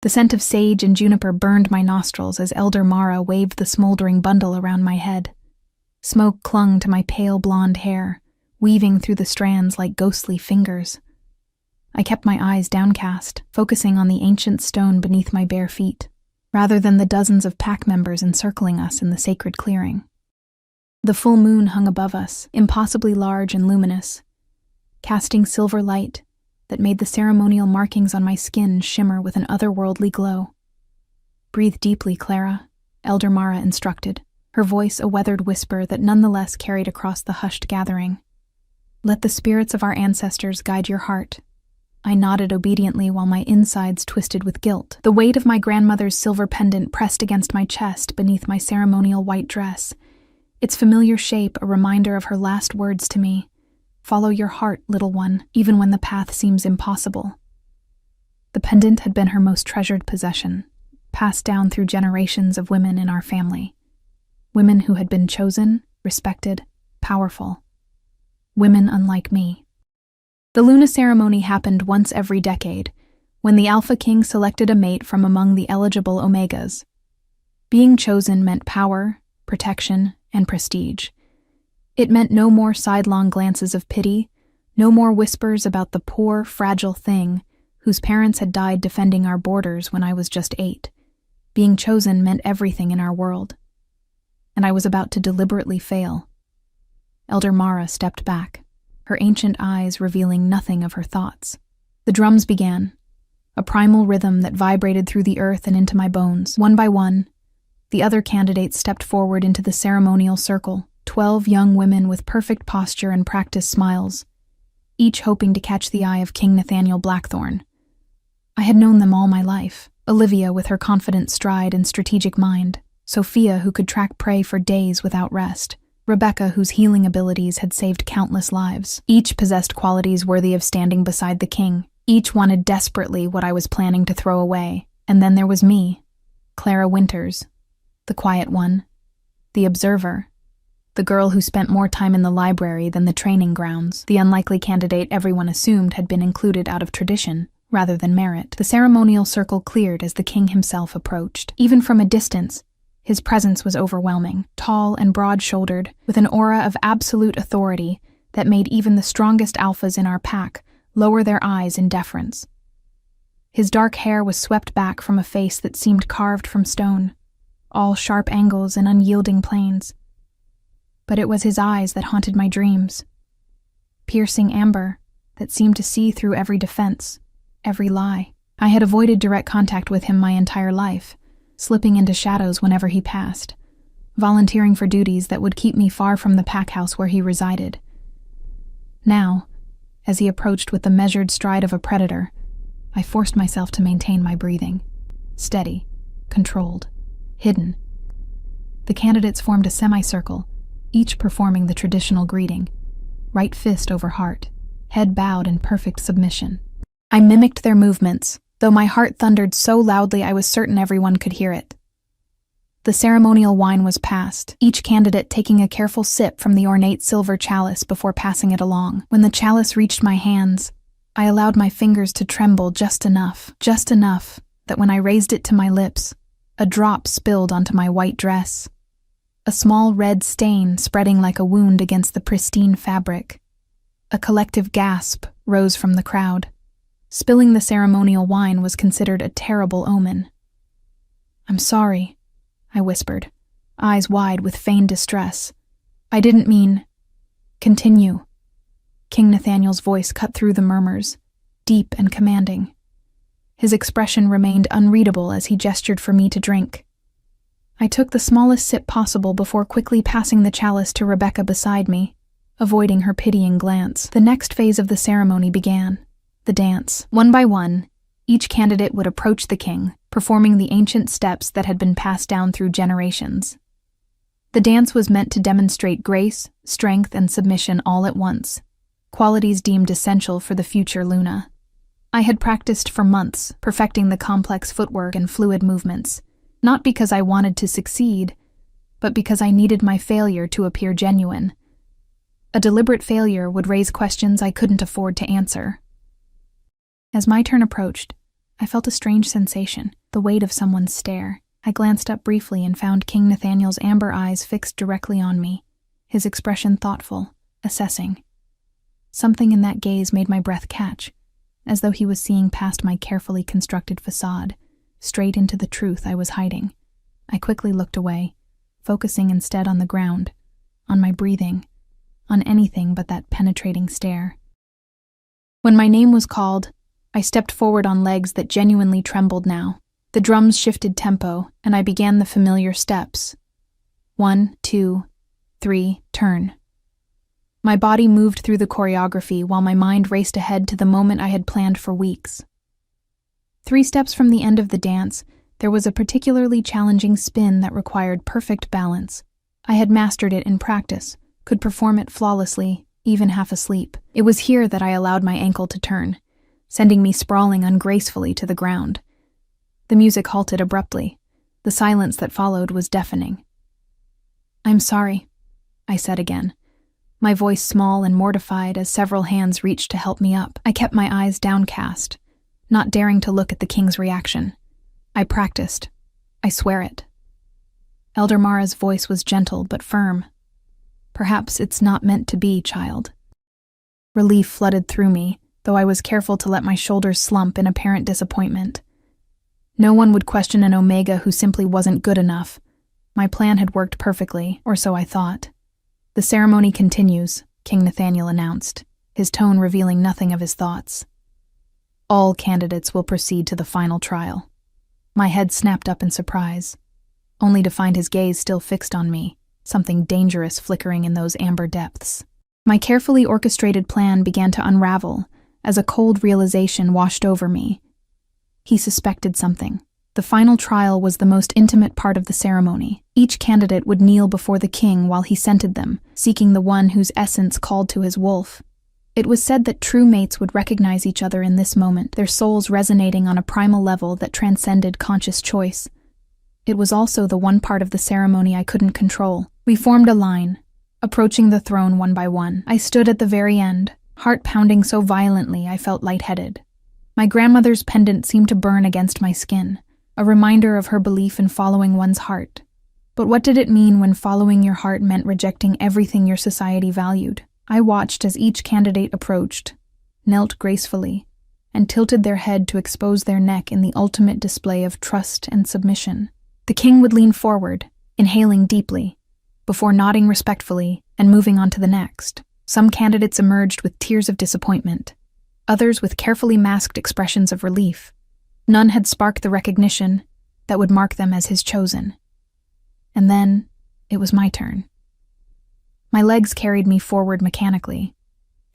The scent of sage and juniper burned my nostrils as Elder Mara waved the smoldering bundle around my head. Smoke clung to my pale blonde hair, weaving through the strands like ghostly fingers. I kept my eyes downcast, focusing on the ancient stone beneath my bare feet, rather than the dozens of pack members encircling us in the sacred clearing. The full moon hung above us, impossibly large and luminous, casting silver light that made the ceremonial markings on my skin shimmer with an otherworldly glow. "Breathe deeply, Clara," Elder Mara instructed, her voice a weathered whisper that nonetheless carried across the hushed gathering. "Let the spirits of our ancestors guide your heart." I nodded obediently while my insides twisted with guilt. The weight of my grandmother's silver pendant pressed against my chest beneath my ceremonial white dress, its familiar shape a reminder of her last words to me. "Follow your heart, little one, even when the path seems impossible." The pendant had been her most treasured possession, passed down through generations of women in our family. Women who had been chosen, respected, powerful. Women unlike me. The Luna ceremony happened once every decade, when the Alpha King selected a mate from among the eligible Omegas. Being chosen meant power, protection, and prestige. It meant no more sidelong glances of pity, no more whispers about the poor, fragile thing whose parents had died defending our borders when I was just 8. Being chosen meant everything in our world. And I was about to deliberately fail. Elder Mara stepped back, her ancient eyes revealing nothing of her thoughts. The drums began, a primal rhythm that vibrated through the earth and into my bones. One by one, the other candidates stepped forward into the ceremonial circle, 12 young women with perfect posture and practiced smiles, each hoping to catch the eye of King Nathaniel Blackthorn. I had known them all my life. Olivia with her confident stride and strategic mind, Sophia who could track prey for days without rest, Rebecca whose healing abilities had saved countless lives. Each possessed qualities worthy of standing beside the king. Each wanted desperately what I was planning to throw away. And then there was me, Clara Winters, the quiet one, the observer, the girl who spent more time in the library than the training grounds, the unlikely candidate everyone assumed had been included out of tradition rather than merit. The ceremonial circle cleared as the king himself approached. Even from a distance, his presence was overwhelming, tall and broad-shouldered, with an aura of absolute authority that made even the strongest alphas in our pack lower their eyes in deference. His dark hair was swept back from a face that seemed carved from stone, all sharp angles and unyielding planes. But it was his eyes that haunted my dreams. Piercing amber that seemed to see through every defense, every lie. I had avoided direct contact with him my entire life, slipping into shadows whenever he passed, volunteering for duties that would keep me far from the pack house where he resided. Now, as he approached with the measured stride of a predator, I forced myself to maintain my breathing. Steady, controlled, hidden. The candidates formed a semicircle, each performing the traditional greeting, right fist over heart, head bowed in perfect submission. I mimicked their movements, though my heart thundered so loudly I was certain everyone could hear it. The ceremonial wine was passed, each candidate taking a careful sip from the ornate silver chalice before passing it along. When the chalice reached my hands, I allowed my fingers to tremble just enough that when I raised it to my lips, a drop spilled onto my white dress. A small red stain spreading like a wound against the pristine fabric. A collective gasp rose from the crowd. Spilling the ceremonial wine was considered a terrible omen. "I'm sorry," I whispered, eyes wide with feigned distress. "I didn't mean—" "Continue." King Nathaniel's voice cut through the murmurs, deep and commanding. His expression remained unreadable as he gestured for me to drink. I took the smallest sip possible before quickly passing the chalice to Rebecca beside me, avoiding her pitying glance. The next phase of the ceremony began. The dance. One by one, each candidate would approach the king, performing the ancient steps that had been passed down through generations. The dance was meant to demonstrate grace, strength, and submission all at once, qualities deemed essential for the future Luna. I had practiced for months, perfecting the complex footwork and fluid movements, not because I wanted to succeed, but because I needed my failure to appear genuine. A deliberate failure would raise questions I couldn't afford to answer. As my turn approached, I felt a strange sensation, the weight of someone's stare. I glanced up briefly and found King Nathaniel's amber eyes fixed directly on me, his expression thoughtful, assessing. Something in that gaze made my breath catch, as though he was seeing past my carefully constructed facade, straight into the truth I was hiding. I quickly looked away, focusing instead on the ground, on my breathing, on anything but that penetrating stare. When my name was called, I stepped forward on legs that genuinely trembled now. The drums shifted tempo, and I began the familiar steps. 1, 2, 3, turn. My body moved through the choreography while my mind raced ahead to the moment I had planned for weeks. 3 steps from the end of the dance, there was a particularly challenging spin that required perfect balance. I had mastered it in practice, could perform it flawlessly, even half asleep. It was here that I allowed my ankle to turn, sending me sprawling ungracefully to the ground. The music halted abruptly. The silence that followed was deafening. "I'm sorry," I said again, my voice small and mortified as several hands reached to help me up. I kept my eyes downcast, not daring to look at the king's reaction. I practiced. I swear it. Elder Mara's voice was gentle but firm. "Perhaps it's not meant to be, child." Relief flooded through me, though I was careful to let my shoulders slump in apparent disappointment. No one would question an Omega who simply wasn't good enough. My plan had worked perfectly, or so I thought. "The ceremony continues," King Nathaniel announced, his tone revealing nothing of his thoughts. "All candidates will proceed to the final trial." My head snapped up in surprise, only to find his gaze still fixed on me, something dangerous flickering in those amber depths. My carefully orchestrated plan began to unravel as a cold realization washed over me. He suspected something. The final trial was the most intimate part of the ceremony. Each candidate would kneel before the king while he scented them, seeking the one whose essence called to his wolf. It was said that true mates would recognize each other in this moment, their souls resonating on a primal level that transcended conscious choice. It was also the one part of the ceremony I couldn't control. We formed a line, approaching the throne one by one. I stood at the very end, heart pounding so violently I felt lightheaded. My grandmother's pendant seemed to burn against my skin, a reminder of her belief in following one's heart. But what did it mean when following your heart meant rejecting everything your society valued? I watched as each candidate approached, knelt gracefully, and tilted their head to expose their neck in the ultimate display of trust and submission. The king would lean forward, inhaling deeply, before nodding respectfully and moving on to the next. Some candidates emerged with tears of disappointment, others with carefully masked expressions of relief. None had sparked the recognition that would mark them as his chosen. And then, it was my turn. My legs carried me forward mechanically.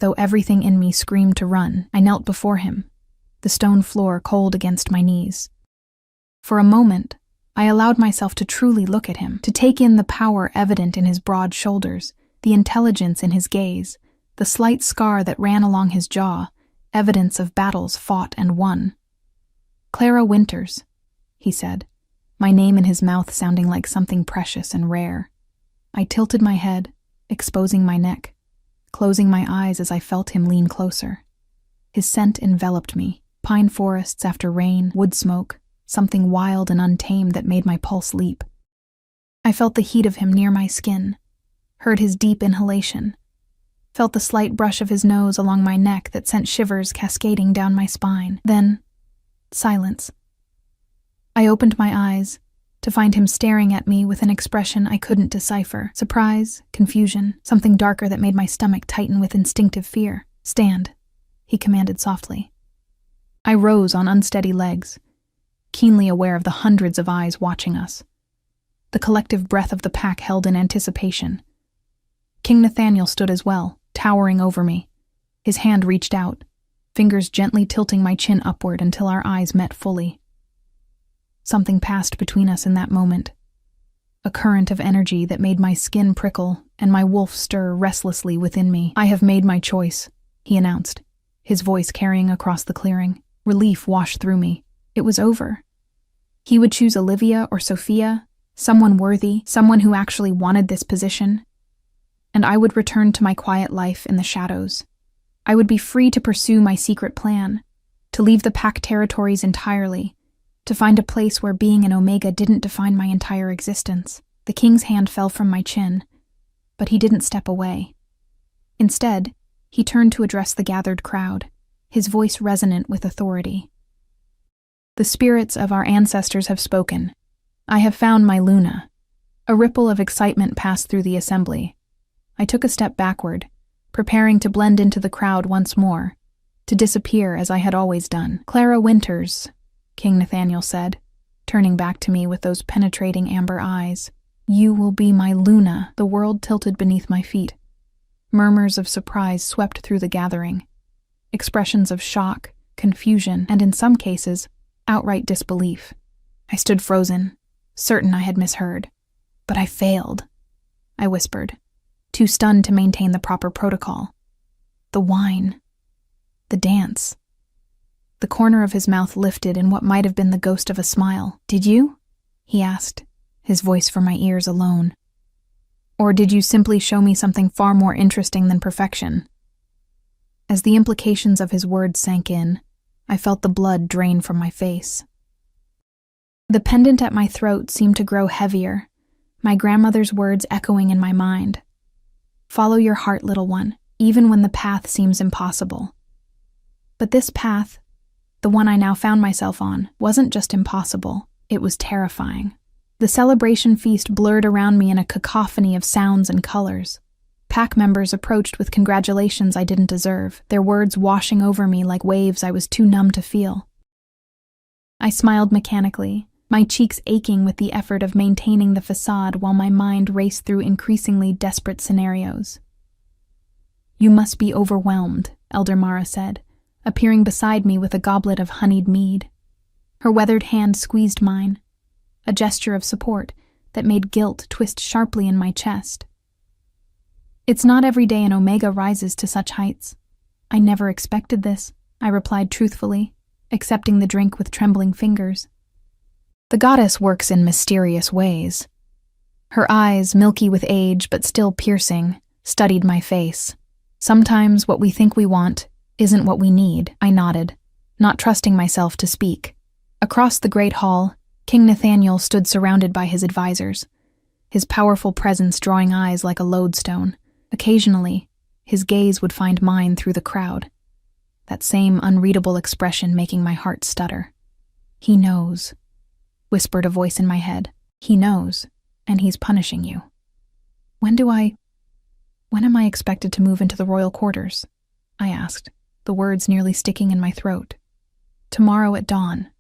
Though everything in me screamed to run, I knelt before him, the stone floor cold against my knees. For a moment, I allowed myself to truly look at him, to take in the power evident in his broad shoulders, the intelligence in his gaze, the slight scar that ran along his jaw, evidence of battles fought and won. "Clara Winters," he said, my name in his mouth sounding like something precious and rare. I tilted my head, exposing my neck, closing my eyes as I felt him lean closer. His scent enveloped me, pine forests after rain, wood smoke, something wild and untamed that made my pulse leap. I felt the heat of him near my skin, heard his deep inhalation, felt the slight brush of his nose along my neck that sent shivers cascading down my spine. Then, silence. I opened my eyes, to find him staring at me with an expression I couldn't decipher. Surprise, confusion, something darker that made my stomach tighten with instinctive fear. "Stand," he commanded softly. I rose on unsteady legs, keenly aware of the hundreds of eyes watching us. The collective breath of the pack held in anticipation. King Nathaniel stood as well, towering over me. His hand reached out, fingers gently tilting my chin upward until our eyes met fully. Something passed between us in that moment, a current of energy that made my skin prickle and my wolf stir restlessly within me. "I have made my choice," he announced, his voice carrying across the clearing. Relief washed through me. It was over. He would choose Olivia or Sophia, someone worthy, someone who actually wanted this position. And I would return to my quiet life in the shadows. I would be free to pursue my secret plan, to leave the pack territories entirely, to find a place where being an Omega didn't define my entire existence. The king's hand fell from my chin, but he didn't step away. Instead, he turned to address the gathered crowd, his voice resonant with authority. "The spirits of our ancestors have spoken. I have found my Luna." A ripple of excitement passed through the assembly. I took a step backward, preparing to blend into the crowd once more, to disappear as I had always done. "Clara Winters," King Nathaniel said, turning back to me with those penetrating amber eyes. "You will be my Luna." The world tilted beneath my feet. Murmurs of surprise swept through the gathering. Expressions of shock, confusion, and in some cases, outright disbelief. I stood frozen, certain I had misheard. "But I failed," I whispered, too stunned to maintain the proper protocol. "The wine. The dance." The corner of his mouth lifted in what might have been the ghost of a smile. "Did you?" he asked, his voice for my ears alone. "Or did you simply show me something far more interesting than perfection?" As the implications of his words sank in, I felt the blood drain from my face. The pendant at my throat seemed to grow heavier, my grandmother's words echoing in my mind. "Follow your heart, little one, even when the path seems impossible." But this path, the one I now found myself on, wasn't just impossible, it was terrifying. The celebration feast blurred around me in a cacophony of sounds and colors. Pack members approached with congratulations I didn't deserve, their words washing over me like waves I was too numb to feel. I smiled mechanically, my cheeks aching with the effort of maintaining the facade while my mind raced through increasingly desperate scenarios. "You must be overwhelmed," Elder Mara said, appearing beside me with a goblet of honeyed mead. Her weathered hand squeezed mine, a gesture of support that made guilt twist sharply in my chest. "It's not every day an Omega rises to such heights. I never expected this," I replied truthfully, accepting the drink with trembling fingers. "The goddess works in mysterious ways." Her eyes, milky with age but still piercing, studied my face. "Sometimes what we think we want isn't what we need," I nodded, not trusting myself to speak. Across the great hall, King Nathaniel stood surrounded by his advisors, his powerful presence drawing eyes like a lodestone. Occasionally, his gaze would find mine through the crowd, that same unreadable expression making my heart stutter. "He knows," whispered a voice in my head. "He knows, and he's punishing you." When am I expected to move into the royal quarters?" I asked, the words nearly sticking in my throat. "Tomorrow at dawn,"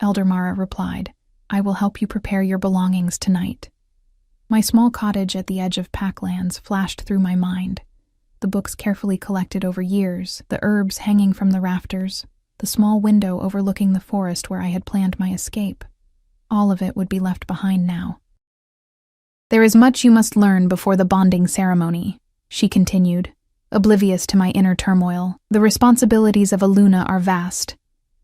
Elder Mara replied. "I will help you prepare your belongings tonight." My small cottage at the edge of Packlands flashed through my mind, the books carefully collected over years, the herbs hanging from the rafters, the small window overlooking the forest where I had planned my escape. All of it would be left behind now. "There is much you must learn before the bonding ceremony," she continued, oblivious to my inner turmoil. "The responsibilities of a Luna are vast,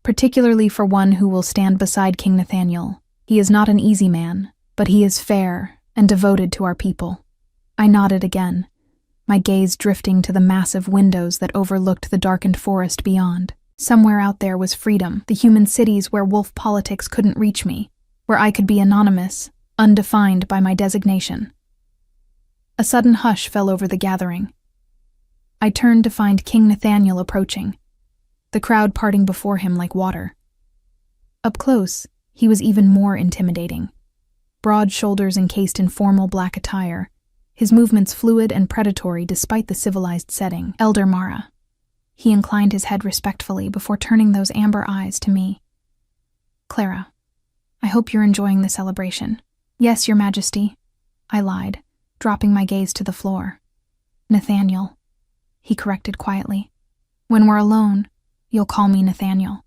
particularly for one who will stand beside King Nathaniel. He is not an easy man, but he is fair and devoted to our people." I nodded again, my gaze drifting to the massive windows that overlooked the darkened forest beyond. Somewhere out there was freedom, the human cities where wolf politics couldn't reach me, where I could be anonymous, undefined by my designation. A sudden hush fell over the gathering. I turned to find King Nathaniel approaching, the crowd parting before him like water. Up close, he was even more intimidating. Broad shoulders encased in formal black attire, his movements fluid and predatory despite the civilized setting. "Elder Mara." He inclined his head respectfully before turning those amber eyes to me. "Clara, I hope you're enjoying the celebration." "Yes, Your Majesty," I lied, dropping my gaze to the floor. "Nathaniel," he corrected quietly. "When we're alone, you'll call me Nathaniel."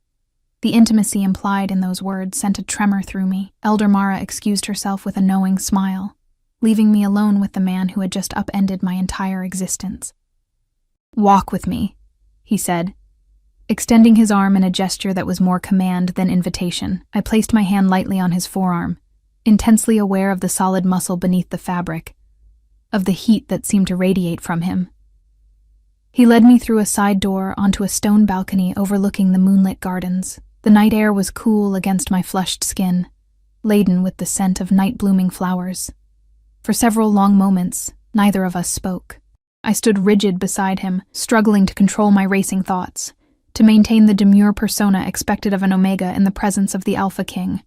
The intimacy implied in those words sent a tremor through me. Elder Mara excused herself with a knowing smile, leaving me alone with the man who had just upended my entire existence. "Walk with me," he said, extending his arm in a gesture that was more command than invitation. I placed my hand lightly on his forearm, intensely aware of the solid muscle beneath the fabric, of the heat that seemed to radiate from him. He led me through a side door onto a stone balcony overlooking the moonlit gardens. The night air was cool against my flushed skin, laden with the scent of night-blooming flowers. For several long moments, neither of us spoke. I stood rigid beside him, struggling to control my racing thoughts, to maintain the demure persona expected of an Omega in the presence of the Alpha King.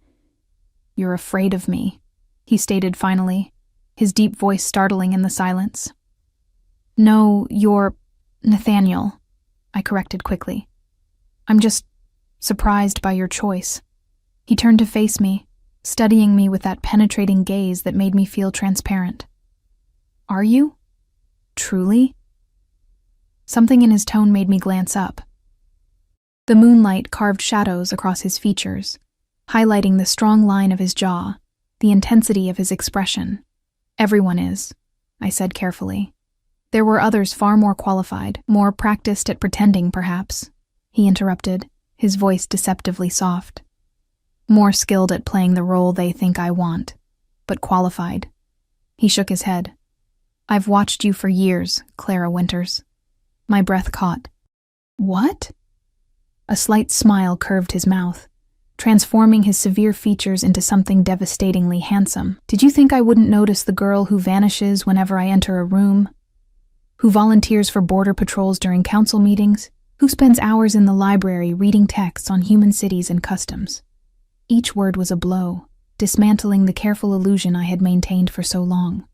"You're afraid of me," he stated finally, his deep voice startling in the silence. "No, you're Nathaniel," I corrected quickly. "I'm just surprised by your choice." He turned to face me, studying me with that penetrating gaze that made me feel transparent. "Are you? Truly?" Something in his tone made me glance up. The moonlight carved shadows across his features, highlighting the strong line of his jaw, the intensity of his expression. "Everyone is," I said carefully. "There were others far more qualified, more practiced at pretending, perhaps," he interrupted, his voice deceptively soft. "More skilled at playing the role they think I want, but qualified." He shook his head. "I've watched you for years, Clara Winters." My breath caught. "What?" A slight smile curved his mouth, transforming his severe features into something devastatingly handsome. "Did you think I wouldn't notice the girl who vanishes whenever I enter a room? Who volunteers for border patrols during council meetings? Who spends hours in the library reading texts on human cities and customs?" Each word was a blow, dismantling the careful illusion I had maintained for so long.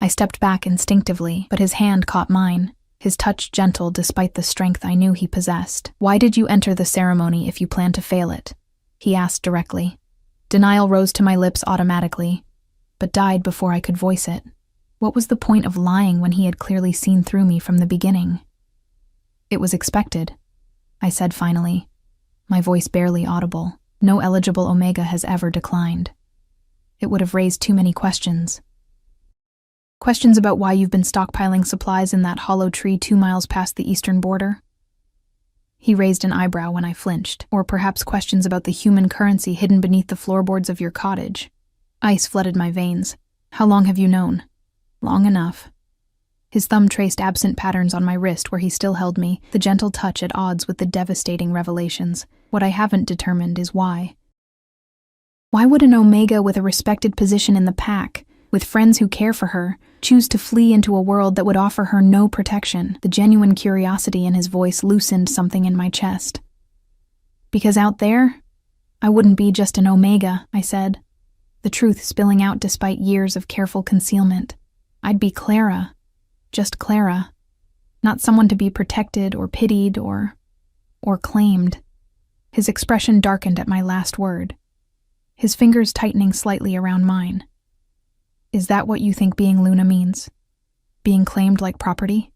I stepped back instinctively, but his hand caught mine, his touch gentle despite the strength I knew he possessed. "Why did you enter the ceremony if you planned to fail it?" he asked directly. Denial rose to my lips automatically, but died before I could voice it. What was the point of lying when he had clearly seen through me from the beginning? "It was expected," I said finally, my voice barely audible. "No eligible Omega has ever declined. It would have raised too many questions. Questions about why you've been stockpiling supplies in that hollow tree 2 miles past the eastern border?" He raised an eyebrow when I flinched. "Or perhaps questions about the human currency hidden beneath the floorboards of your cottage?" Ice flooded my veins. "How long have you known?" "Long enough." His thumb traced absent patterns on my wrist where he still held me, the gentle touch at odds with the devastating revelations. What I haven't determined is why. Why would an Omega with a respected position in the pack, with friends who care for her, choose to flee into a world that would offer her no protection? The genuine curiosity in his voice loosened something in my chest. "Because out there, I wouldn't be just an Omega," I said, the truth spilling out despite years of careful concealment. "I'd be Clara. Just Clara. Not someone to be protected or pitied or claimed." His expression darkened at my last word, his fingers tightening slightly around mine. "Is that what you think being Luna means? Being claimed like property?"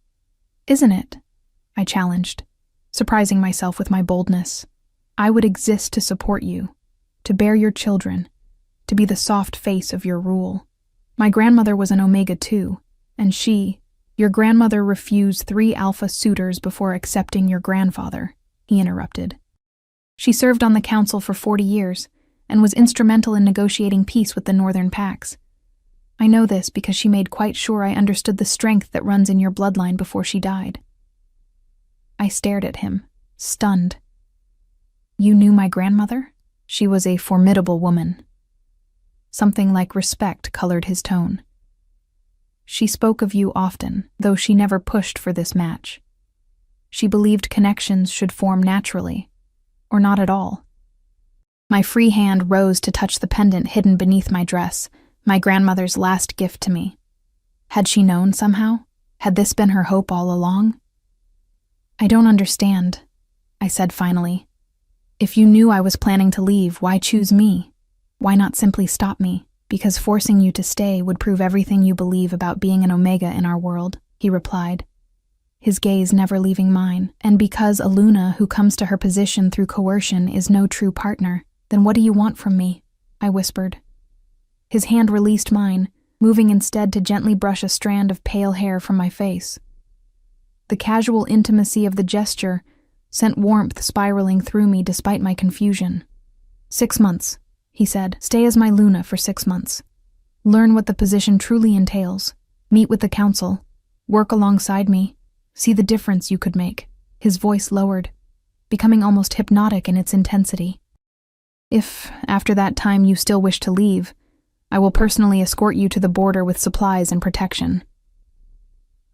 "Isn't it?" I challenged, surprising myself with my boldness. "I would exist to support you, to bear your children, to be the soft face of your rule. My grandmother was an Omega too, and your grandmother refused 3 alpha suitors before accepting your grandfather," he interrupted. "She served on the council for 40 years and was instrumental in negotiating peace with the northern packs. I know this because she made quite sure I understood the strength that runs in your bloodline before she died." I stared at him, stunned. "You knew my grandmother?" "She was a formidable woman." Something like respect colored his tone. "She spoke of you often, though she never pushed for this match. She believed connections should form naturally, or not at all." My free hand rose to touch the pendant hidden beneath my dress, my grandmother's last gift to me. Had she known somehow? Had this been her hope all along? "I don't understand," I said finally. "If you knew I was planning to leave, why choose me? Why not simply stop me? Because forcing you to stay would prove everything you believe about being an Omega in our world," he replied, his gaze never leaving mine. "And because a Luna who comes to her position through coercion is no true partner, then what do you want from me?" I whispered. His hand released mine, moving instead to gently brush a strand of pale hair from my face. The casual intimacy of the gesture sent warmth spiraling through me despite my confusion. 6 months, he said. "Stay as my Luna for 6 months. Learn what the position truly entails. Meet with the council. Work alongside me. See the difference you could make." His voice lowered, becoming almost hypnotic in its intensity. "If, after that time, you still wish to leave, I will personally escort you to the border with supplies and protection."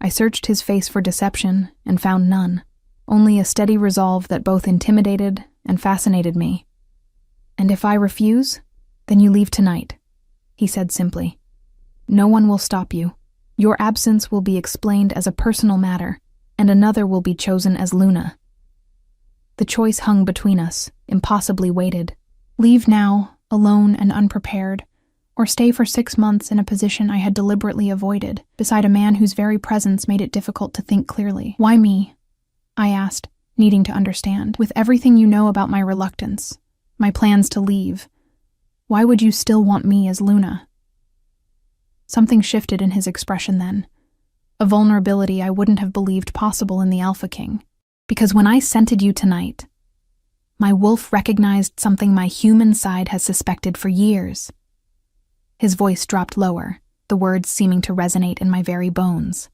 I searched his face for deception and found none, only a steady resolve that both intimidated and fascinated me. "And if I refuse, then you leave tonight," he said simply. "No one will stop you. Your absence will be explained as a personal matter, and another will be chosen as Luna." The choice hung between us, impossibly weighted. Leave now, alone and unprepared, or stay for 6 months in a position I had deliberately avoided, beside a man whose very presence made it difficult to think clearly. "Why me?" I asked, needing to understand. "With everything you know about my reluctance, my plans to leave, why would you still want me as Luna?" Something shifted in his expression then, a vulnerability I wouldn't have believed possible in the Alpha King. "Because when I scented you tonight, my wolf recognized something my human side has suspected for years." His voice dropped lower, the words seeming to resonate in my very bones.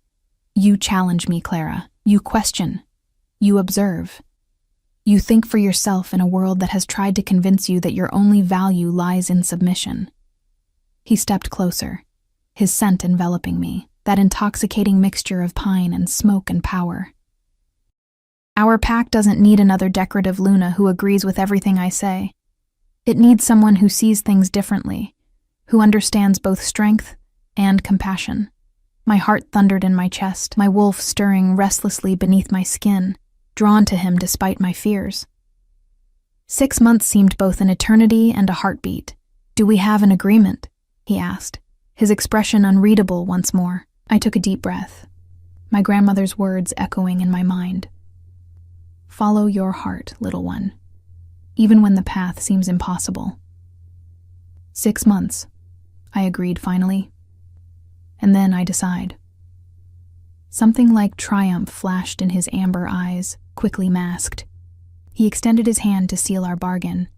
"You challenge me, Clara. You question. You observe. You think for yourself in a world that has tried to convince you that your only value lies in submission." He stepped closer, his scent enveloping me, that intoxicating mixture of pine and smoke and power. "Our pack doesn't need another decorative Luna who agrees with everything I say. It needs someone who sees things differently, who understands both strength and compassion." My heart thundered in my chest, my wolf stirring restlessly beneath my skin, drawn to him despite my fears. 6 months seemed both an eternity and a heartbeat. "Do we have an agreement?" he asked, his expression unreadable once more. I took a deep breath, my grandmother's words echoing in my mind. "Follow your heart, little one, even when the path seems impossible." 6 months, I agreed finally. "And then I decide." Something like triumph flashed in his amber eyes, quickly masked. He extended his hand to seal our bargain,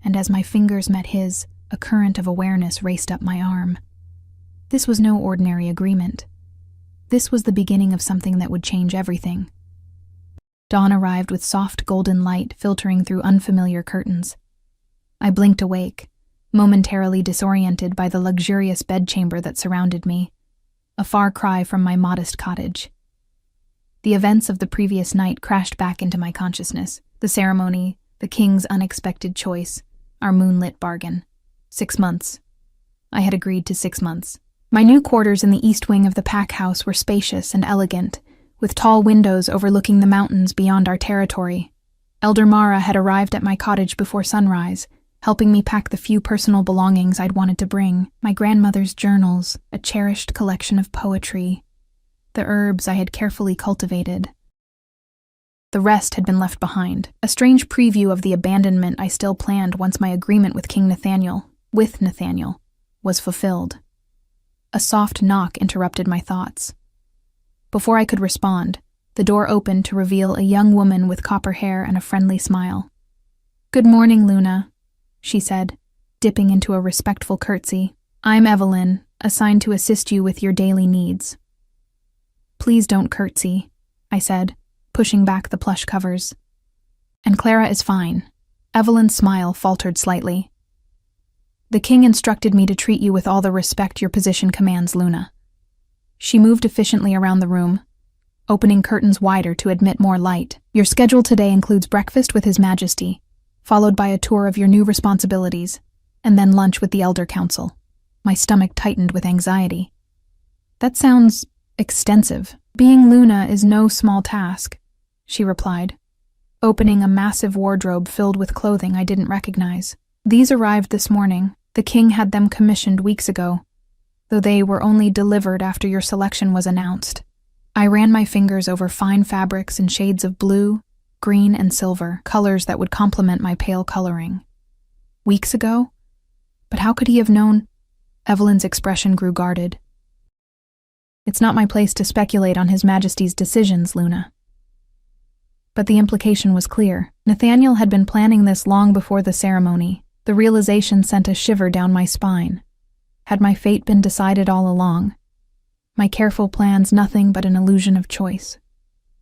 and as my fingers met his, a current of awareness raced up my arm. This was no ordinary agreement. This was the beginning of something that would change everything. Dawn arrived with soft golden light filtering through unfamiliar curtains. I blinked awake, momentarily disoriented by the luxurious bedchamber that surrounded me, a far cry from my modest cottage. The events of the previous night crashed back into my consciousness. The ceremony, the king's unexpected choice, our moonlit bargain. 6 months. I had agreed to 6 months. My new quarters in the east wing of the pack house were spacious and elegant, with tall windows overlooking the mountains beyond our territory. Elder Mara had arrived at my cottage before sunrise, helping me pack the few personal belongings I'd wanted to bring: my grandmother's journals, a cherished collection of poetry, the herbs I had carefully cultivated. The rest had been left behind, a strange preview of the abandonment I still planned once my agreement with Nathaniel, was fulfilled. A soft knock interrupted my thoughts. Before I could respond, the door opened to reveal a young woman with copper hair and a friendly smile. "Good morning, Luna," she said, dipping into a respectful curtsy. "I'm Evelyn, assigned to assist you with your daily needs." "Please don't curtsy," I said, pushing back the plush covers. "And Clara is fine." Evelyn's smile faltered slightly. "The king instructed me to treat you with all the respect your position commands, Luna." She moved efficiently around the room, opening curtains wider to admit more light. "Your schedule today includes breakfast with His Majesty, followed by a tour of your new responsibilities, and then lunch with the Elder Council." My stomach tightened with anxiety. "That sounds extensive." "Being Luna is no small task," she replied, opening a massive wardrobe filled with clothing I didn't recognize. "These arrived this morning. The king had them commissioned weeks ago, though they were only delivered after your selection was announced." I ran my fingers over fine fabrics in shades of blue, green, and silver, colors that would complement my pale coloring. Weeks ago? But how could he have known? Evelyn's expression grew guarded. "It's not my place to speculate on His Majesty's decisions, Luna." But the implication was clear. Nathaniel had been planning this long before the ceremony. The realization sent a shiver down my spine. Had my fate been decided all along? My careful plans nothing but an illusion of choice?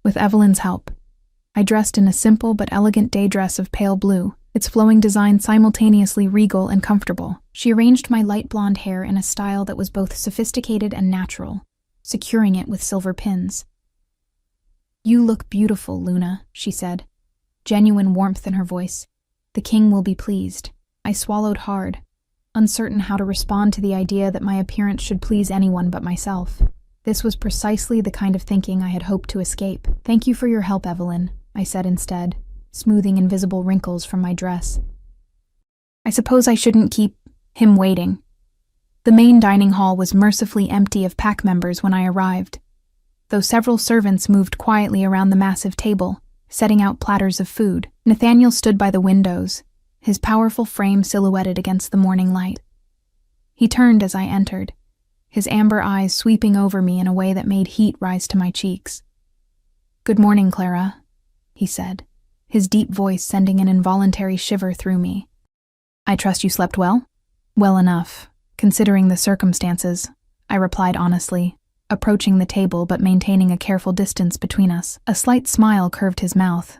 With Evelyn's help. I dressed in a simple but elegant day dress of pale blue, its flowing design simultaneously regal and comfortable. She arranged my light blonde hair in a style that was both sophisticated and natural, securing it with silver pins. "You look beautiful, Luna," she said, genuine warmth in her voice. "The king will be pleased." I swallowed hard, uncertain how to respond to the idea that my appearance should please anyone but myself. This was precisely the kind of thinking I had hoped to escape. "Thank you for your help, Evelyn," I said instead, smoothing invisible wrinkles from my dress. I suppose I shouldn't keep him waiting. The main dining hall was mercifully empty of pack members when I arrived, though several servants moved quietly around the massive table, setting out platters of food. Nathaniel stood by the windows, his powerful frame silhouetted against the morning light. He turned as I entered, his amber eyes sweeping over me in a way that made heat rise to my cheeks. "Good morning, Clara," he said, his deep voice sending an involuntary shiver through me. "I trust you slept well?" "Well enough, considering the circumstances," I replied honestly, approaching the table but maintaining a careful distance between us. A slight smile curved his mouth.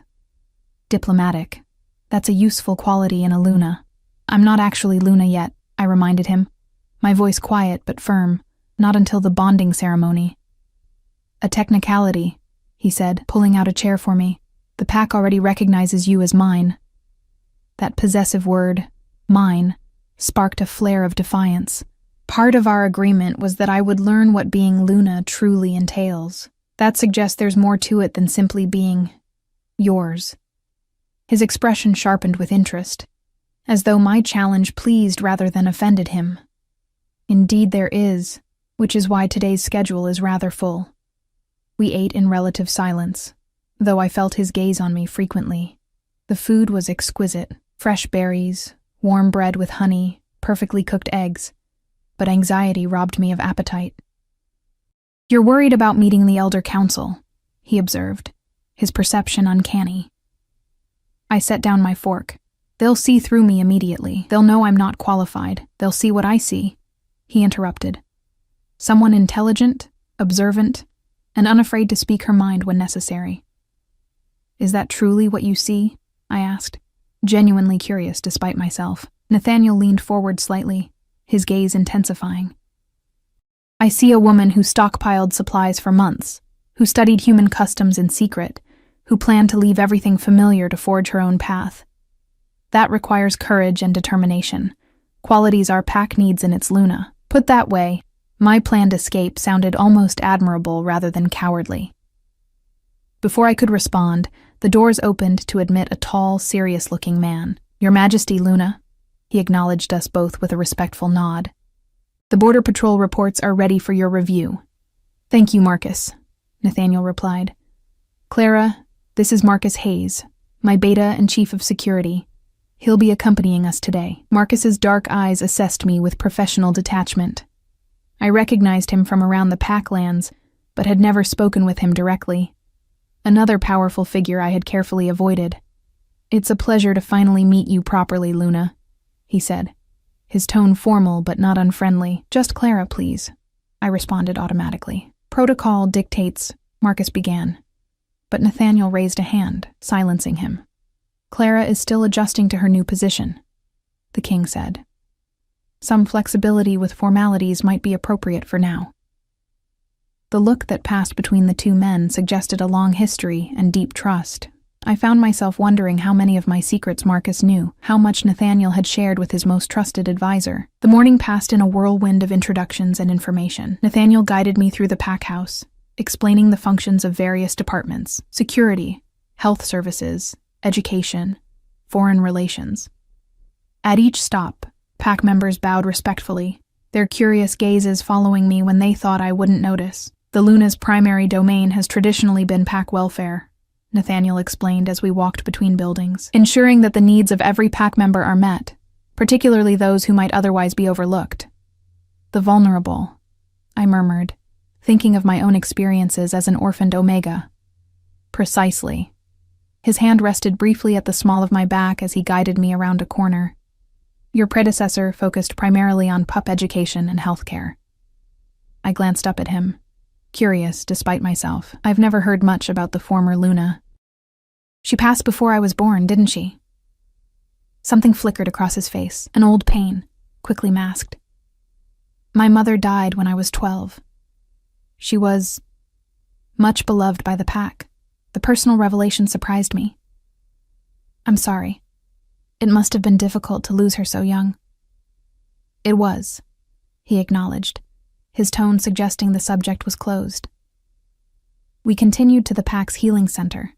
"Diplomatic. That's a useful quality in a Luna." "I'm not actually Luna yet," I reminded him, my voice quiet but firm, "not until the bonding ceremony." "A technicality," he said, pulling out a chair for me. "The pack already recognizes you as mine." That possessive word, mine, sparked a flare of defiance. Part of our agreement was that I would learn what being Luna truly entails. That suggests there's more to it than simply being yours. His expression sharpened with interest, as though my challenge pleased rather than offended him. "Indeed there is, which is why today's schedule is rather full." We ate in relative silence, though I felt his gaze on me frequently. The food was exquisite, fresh berries, warm bread with honey, perfectly cooked eggs, but anxiety robbed me of appetite. "You're worried about meeting the Elder Council," he observed, his perception uncanny. I set down my fork. "They'll see through me immediately. They'll know I'm not qualified. They'll see what I see," he interrupted. "Someone intelligent, observant, and unafraid to speak her mind when necessary." "Is that truly what you see?" I asked, genuinely curious despite myself. Nathaniel leaned forward slightly, his gaze intensifying. "I see a woman who stockpiled supplies for months, who studied human customs in secret, who planned to leave everything familiar to forge her own path. That requires courage and determination, qualities our pack needs in its Luna. Put that way, my planned escape sounded almost admirable rather than cowardly." Before I could respond, the doors opened to admit a tall, serious-looking man. "Your Majesty, Luna." He acknowledged us both with a respectful nod. "The Border Patrol reports are ready for your review." "Thank you, Marcus," Nathaniel replied. "Clara, this is Marcus Hayes, my beta and chief of security. He'll be accompanying us today." Marcus's dark eyes assessed me with professional detachment. I recognized him from around the Packlands, but had never spoken with him directly. Another powerful figure I had carefully avoided. "It's a pleasure to finally meet you properly, Luna," he said, his tone formal but not unfriendly. "Just Clara, please," I responded automatically. "Protocol dictates," Marcus began, but Nathaniel raised a hand, silencing him. "Clara is still adjusting to her new position," the king said. "Some flexibility with formalities might be appropriate for now." The look that passed between the two men suggested a long history and deep trust. I found myself wondering how many of my secrets Marcus knew, how much Nathaniel had shared with his most trusted advisor. The morning passed in a whirlwind of introductions and information. Nathaniel guided me through the pack house, explaining the functions of various departments: security, health services, education, foreign relations. At each stop, pack members bowed respectfully, their curious gazes following me when they thought I wouldn't notice. "The Luna's primary domain has traditionally been pack welfare," Nathaniel explained as we walked between buildings, "ensuring that the needs of every pack member are met, particularly those who might otherwise be overlooked." "The vulnerable," I murmured, thinking of my own experiences as an orphaned Omega. "Precisely." His hand rested briefly at the small of my back as he guided me around a corner. "Your predecessor focused primarily on pup education and healthcare." I glanced up at him. curious despite myself. I've never heard much about the former Luna. She passed before I was born, didn't she? Something flickered across his face, an old pain, quickly masked. My mother died when I was 12. She was much beloved by the pack. The personal revelation surprised me. I'm sorry. It must have been difficult to lose her so young. It was, he acknowledged, his tone suggesting the subject was closed. We continued to the pack's healing center,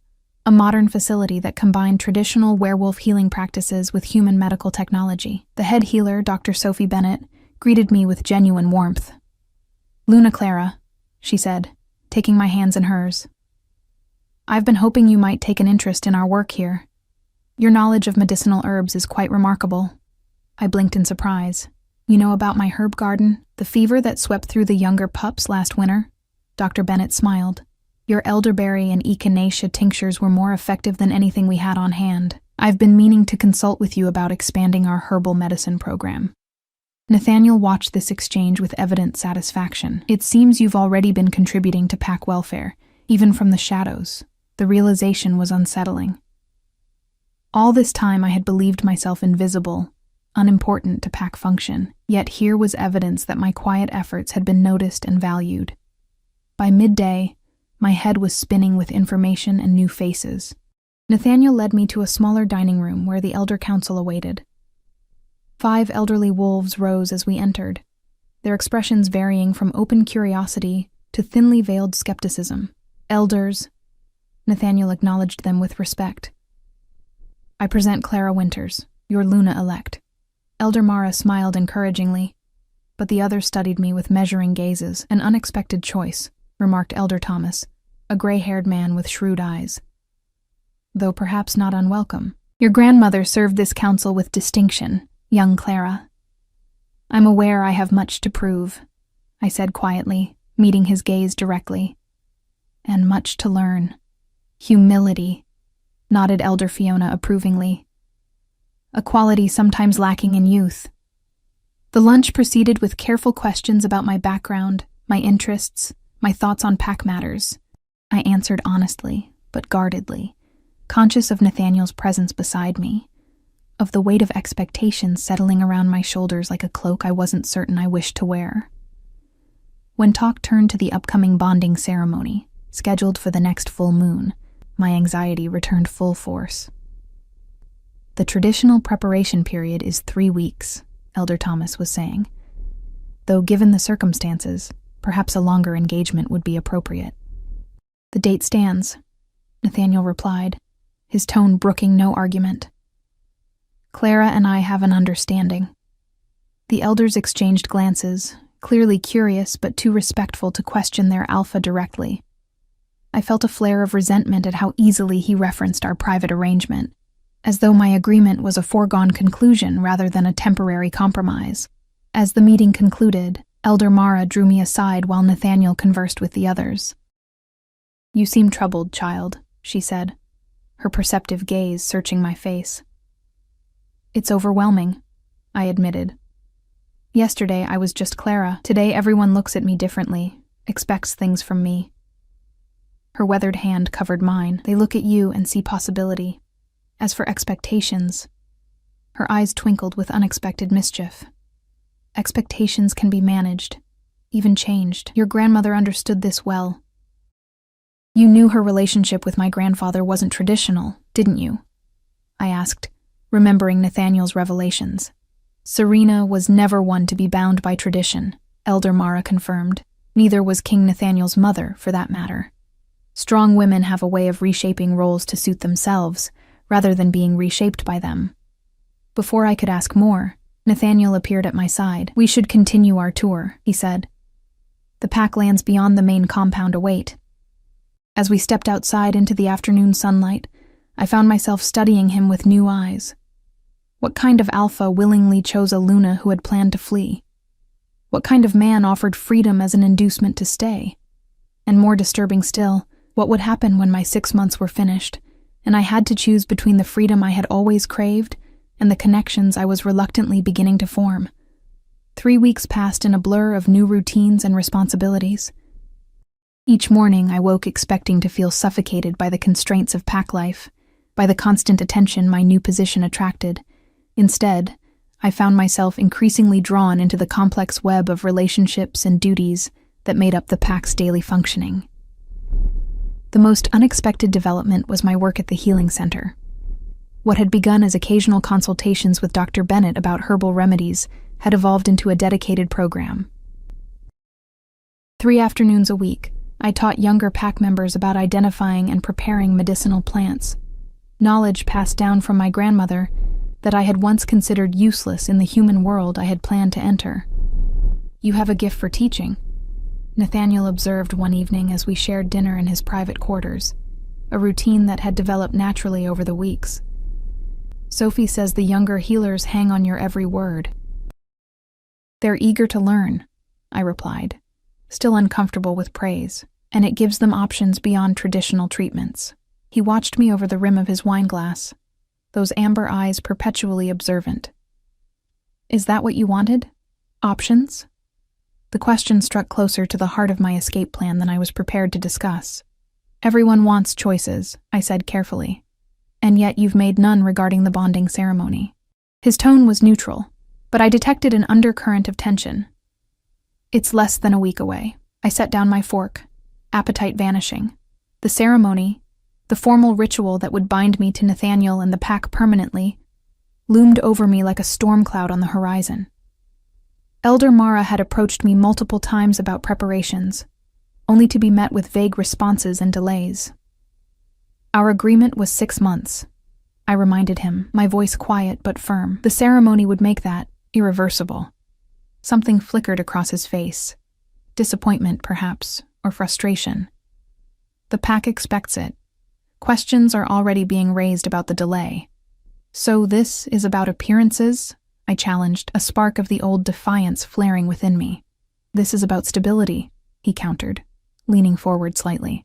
a modern facility that combined traditional werewolf healing practices with human medical technology. The head healer, Dr. Sophie Bennett, greeted me with genuine warmth. Luna Clara, she said, taking my hands in hers. I've been hoping you might take an interest in our work here. Your knowledge of medicinal herbs is quite remarkable. I blinked in surprise. You know about my herb garden, the fever that swept through the younger pups last winter? Dr. Bennett smiled. Your elderberry and echinacea tinctures were more effective than anything we had on hand. I've been meaning to consult with you about expanding our herbal medicine program. Nathaniel watched this exchange with evident satisfaction. It seems you've already been contributing to pack welfare, even from the shadows. The realization was unsettling. All this time I had believed myself invisible, unimportant to pack function, yet here was evidence that my quiet efforts had been noticed and valued. By midday, my head was spinning with information and new faces. Nathaniel led me to a smaller dining room where the elder council awaited. 5 elderly wolves rose as we entered, their expressions varying from open curiosity to thinly veiled skepticism. Elders, Nathaniel acknowledged them with respect. I present Clara Winters, your Luna-elect. Elder Mara smiled encouragingly, but the others studied me with measuring gazes. An unexpected choice, remarked Elder Thomas, a gray-haired man with shrewd eyes. Though perhaps not unwelcome. Your grandmother served this council with distinction, young Clara. I'm aware I have much to prove, I said quietly, meeting his gaze directly. And much to learn. Humility, nodded Elder Fiona approvingly. A quality sometimes lacking in youth. The lunch proceeded with careful questions about my background, my interests, my thoughts on pack matters. I answered honestly, but guardedly, conscious of Nathaniel's presence beside me, of the weight of expectations settling around my shoulders like a cloak I wasn't certain I wished to wear. When talk turned to the upcoming bonding ceremony, scheduled for the next full moon, my anxiety returned full force. The traditional preparation period is 3 weeks, Elder Thomas was saying. Though given the circumstances, perhaps a longer engagement would be appropriate. The date stands, Nathaniel replied, his tone brooking no argument. Clara and I have an understanding. The elders exchanged glances, clearly curious but too respectful to question their alpha directly. I felt a flare of resentment at how easily he referenced our private arrangement, as though my agreement was a foregone conclusion rather than a temporary compromise. As the meeting concluded, Elder Mara drew me aside while Nathaniel conversed with the others. You seem troubled, child, she said, her perceptive gaze searching my face. It's overwhelming, I admitted. Yesterday I was just Clara. Today everyone looks at me differently, expects things from me. Her weathered hand covered mine. They look at you and see possibility. As for expectations, her eyes twinkled with unexpected mischief. Expectations can be managed, even changed. Your grandmother understood this well. You knew her relationship with my grandfather wasn't traditional, didn't you? I asked, remembering Nathaniel's revelations. Serena was never one to be bound by tradition, Elder Mara confirmed. Neither was King Nathaniel's mother, for that matter. Strong women have a way of reshaping roles to suit themselves, rather than being reshaped by them. Before I could ask more, Nathaniel appeared at my side. We should continue our tour, he said. The pack lands beyond the main compound await. As we stepped outside into the afternoon sunlight, I found myself studying him with new eyes. What kind of alpha willingly chose a Luna who had planned to flee? What kind of man offered freedom as an inducement to stay? And more disturbing still, what would happen when my 6 months were finished, and I had to choose between the freedom I had always craved and the connections I was reluctantly beginning to form? 3 weeks passed in a blur of new routines and responsibilities. Each morning I woke expecting to feel suffocated by the constraints of pack life, by the constant attention my new position attracted. Instead, I found myself increasingly drawn into the complex web of relationships and duties that made up the pack's daily functioning. The most unexpected development was my work at the healing center. What had begun as occasional consultations with Dr. Bennett about herbal remedies had evolved into a dedicated program. 3 afternoons a week, I taught younger pack members about identifying and preparing medicinal plants, knowledge passed down from my grandmother that I had once considered useless in the human world I had planned to enter. "You have a gift for teaching," Nathaniel observed one evening as we shared dinner in his private quarters, a routine that had developed naturally over the weeks. "Sophie says the younger healers hang on your every word." "They're eager to learn," I replied, still uncomfortable with praise, "and it gives them options beyond traditional treatments." He watched me over the rim of his wineglass, those amber eyes perpetually observant. "Is that what you wanted? Options?" The question struck closer to the heart of my escape plan than I was prepared to discuss. "Everyone wants choices," I said carefully, "and yet you've made none regarding the bonding ceremony." His tone was neutral, but I detected an undercurrent of tension. "It's less than a week away." I set down my fork, appetite vanishing. The ceremony, the formal ritual that would bind me to Nathaniel and the pack permanently, loomed over me like a storm cloud on the horizon. Elder Mara had approached me multiple times about preparations, only to be met with vague responses and delays. "Our agreement was 6 months," I reminded him, my voice quiet but firm. "The ceremony would make that irreversible." Something flickered across his face. Disappointment, perhaps, or frustration. "The pack expects it. Questions are already being raised about the delay." "So this is about appearances?" I challenged, a spark of the old defiance flaring within me. "This is about stability," he countered, leaning forward slightly.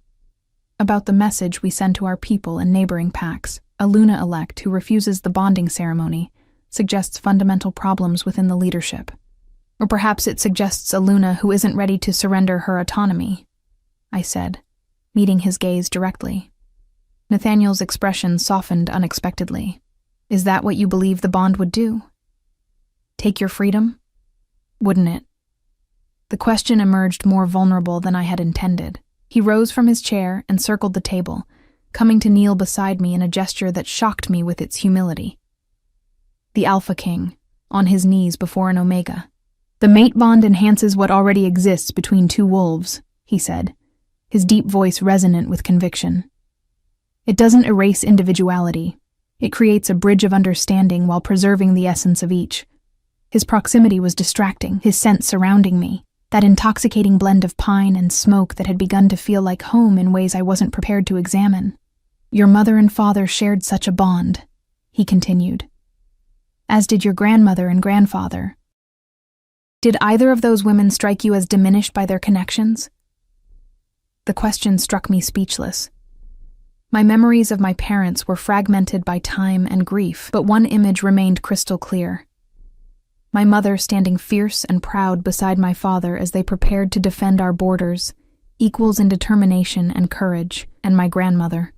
"About the message we send to our people and neighboring packs. A Luna-elect who refuses the bonding ceremony suggests fundamental problems within the leadership. Or perhaps it suggests a Luna who isn't ready to surrender her autonomy," I said, meeting his gaze directly. Nathaniel's expression softened unexpectedly. "Is that what you believe the bond would do? Take your freedom? Wouldn't it?" The question emerged more vulnerable than I had intended. He rose from his chair and circled the table, coming to kneel beside me in a gesture that shocked me with its humility. The Alpha King, on his knees before an Omega. "The mate bond enhances what already exists between two wolves," he said, his deep voice resonant with conviction. "It doesn't erase individuality. It creates a bridge of understanding while preserving the essence of each." His proximity was distracting, his scent surrounding me, that intoxicating blend of pine and smoke that had begun to feel like home in ways I wasn't prepared to examine. "Your mother and father shared such a bond," he continued. "As did your grandmother and grandfather. Did either of those women strike you as diminished by their connections?" The question struck me speechless. My memories of my parents were fragmented by time and grief, but one image remained crystal clear. My mother standing fierce and proud beside my father as they prepared to defend our borders, equals in determination and courage, and my grandmother,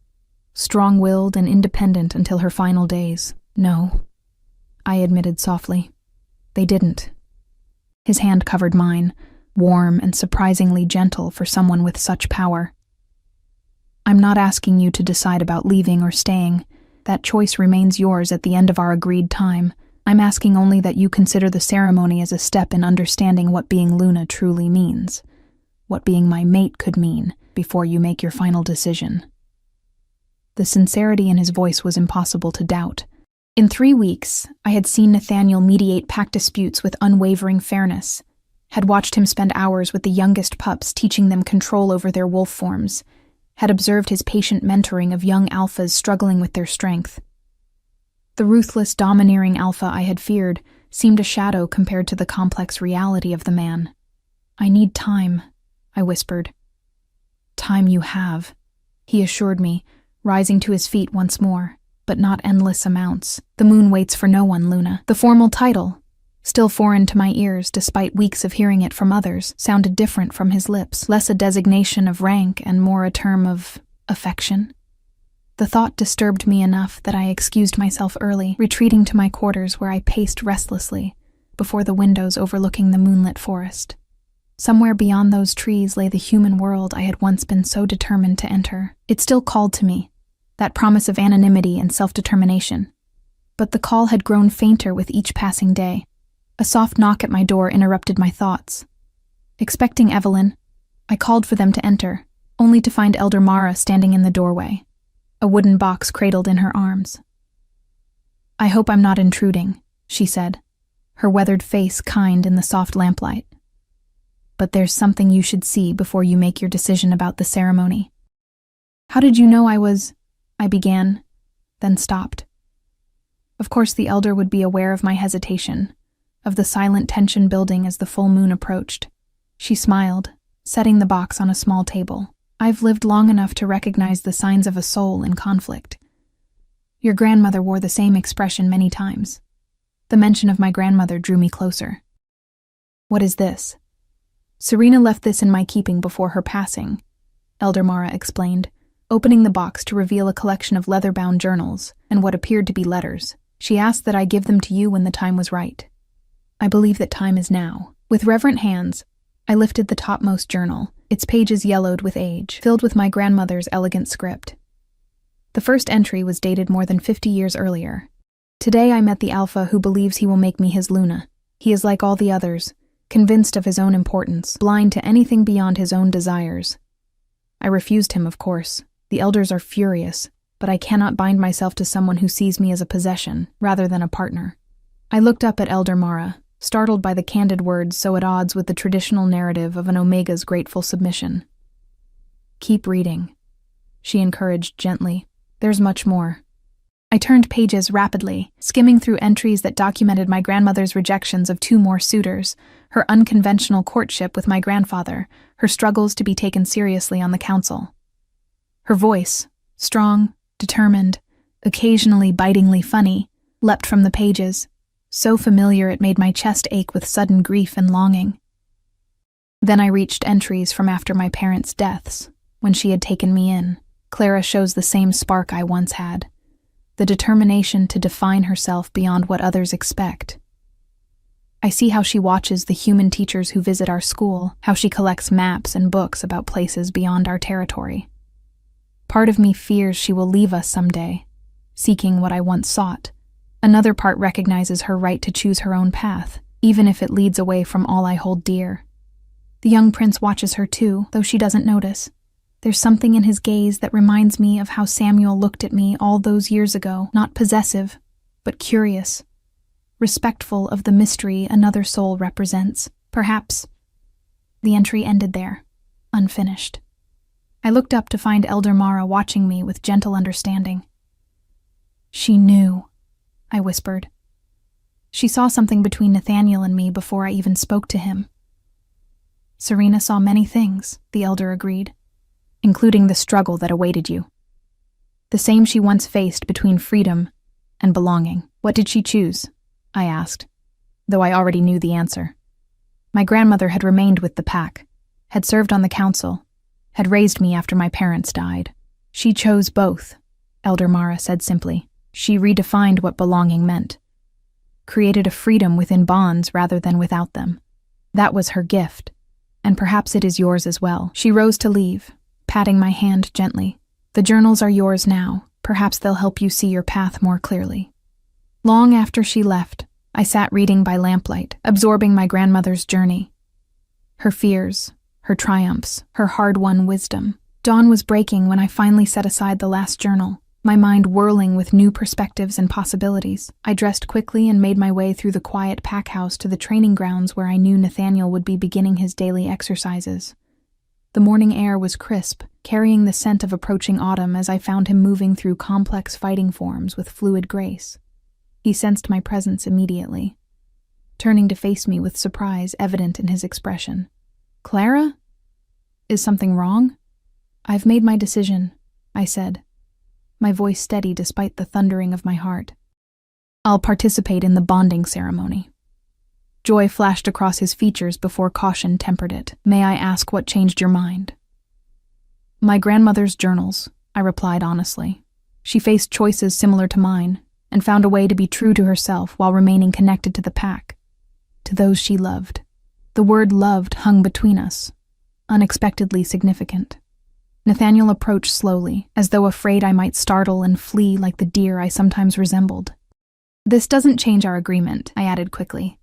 strong-willed and independent until her final days. "No," I admitted softly. "They didn't." His hand covered mine, warm and surprisingly gentle for someone with such power. "I'm not asking you to decide about leaving or staying. That choice remains yours at the end of our agreed time. I'm asking only that you consider the ceremony as a step in understanding what being Luna truly means, what being my mate could mean, before you make your final decision." The sincerity in his voice was impossible to doubt. In 3 weeks, I had seen Nathaniel mediate pack disputes with unwavering fairness, had watched him spend hours with the youngest pups teaching them control over their wolf forms, had observed his patient mentoring of young alphas struggling with their strength. The ruthless, domineering alpha I had feared seemed a shadow compared to the complex reality of the man. "I need time," I whispered. "Time you have," he assured me, rising to his feet once more, "but not endless amounts. The moon waits for no one, Luna." The formal title, still foreign to my ears despite weeks of hearing it from others, sounded different from his lips, less a designation of rank and more a term of affection. The thought disturbed me enough that I excused myself early, retreating to my quarters where I paced restlessly before the windows overlooking the moonlit forest. Somewhere beyond those trees lay the human world I had once been so determined to enter. It still called to me, that promise of anonymity and self-determination. But the call had grown fainter with each passing day. A soft knock at my door interrupted my thoughts. Expecting Evelyn, I called for them to enter, only to find Elder Mara standing in the doorway, a wooden box cradled in her arms. "I hope I'm not intruding," she said, her weathered face kind in the soft lamplight. "But there's something you should see before you make your decision about the ceremony." "How did you know I was—" I began, then stopped. Of course the elder would be aware of my hesitation, of the silent tension building as the full moon approached. She smiled, setting the box on a small table. "I've lived long enough to recognize the signs of a soul in conflict. Your grandmother wore the same expression many times." The mention of my grandmother drew me closer. "What is this?" "Serena left this in my keeping before her passing," Elder Mara explained, opening the box to reveal a collection of leather-bound journals and what appeared to be letters. "She asked that I give them to you when the time was right. I believe that time is now." With reverent hands, I lifted the topmost journal, its pages yellowed with age, filled with my grandmother's elegant script. The first entry was dated more than 50 years earlier. "Today I met the Alpha who believes he will make me his Luna. He is like all the others, convinced of his own importance, blind to anything beyond his own desires. I refused him, of course. The elders are furious, but I cannot bind myself to someone who sees me as a possession, rather than a partner." I looked up at Elder Mara, startled by the candid words so at odds with the traditional narrative of an Omega's grateful submission. "Keep reading," she encouraged gently. "There's much more." I turned pages rapidly, skimming through entries that documented my grandmother's rejections of 2 more suitors, her unconventional courtship with my grandfather, her struggles to be taken seriously on the council. Her voice, strong, determined, occasionally bitingly funny, leapt from the pages, so familiar it made my chest ache with sudden grief and longing. Then I reached entries from after my parents' deaths, when she had taken me in. Clara shows the same spark I once had, the determination to define herself beyond what others expect. I see how she watches the human teachers who visit our school, how she collects maps and books about places beyond our territory. Part of me fears she will leave us someday, seeking what I once sought. Another part recognizes her right to choose her own path, even if it leads away from all I hold dear. The young prince watches her too, though she doesn't notice. There's something in his gaze that reminds me of how Samuel looked at me all those years ago, not possessive, but curious, respectful of the mystery another soul represents. Perhaps. The entry ended there, unfinished. I looked up to find Elder Mara watching me with gentle understanding. "She knew," I whispered. "She saw something between Nathaniel and me before I even spoke to him." "Serena saw many things," the elder agreed, "including the struggle that awaited you. The same she once faced between freedom and belonging." "What did she choose?" I asked, though I already knew the answer. My grandmother had remained with the pack, had served on the council, had raised me after my parents died. "She chose both," Elder Mara said simply. "She redefined what belonging meant, created a freedom within bonds rather than without them. That was her gift, and perhaps it is yours as well." She rose to leave, patting my hand gently. "The journals are yours now. Perhaps they'll help you see your path more clearly." Long after she left, I sat reading by lamplight, absorbing my grandmother's journey. Her fears, her triumphs, her hard-won wisdom. Dawn was breaking when I finally set aside the last journal, my mind whirling with new perspectives and possibilities. I dressed quickly and made my way through the quiet pack house to the training grounds where I knew Nathaniel would be beginning his daily exercises. The morning air was crisp, carrying the scent of approaching autumn as I found him moving through complex fighting forms with fluid grace. He sensed my presence immediately, turning to face me with surprise evident in his expression. "Clara? Is something wrong?" "I've made my decision," I said, my voice steady despite the thundering of my heart. "I'll participate in the bonding ceremony." Joy flashed across his features before caution tempered it. "May I ask what changed your mind?" "My grandmother's journals," I replied honestly. She faced choices similar to mine, and found a way to be true to herself while remaining connected to the pack, to those she loved. The word loved hung between us, unexpectedly significant. Nathaniel approached slowly, as though afraid I might startle and flee like the deer I sometimes resembled. "This doesn't change our agreement," I added quickly.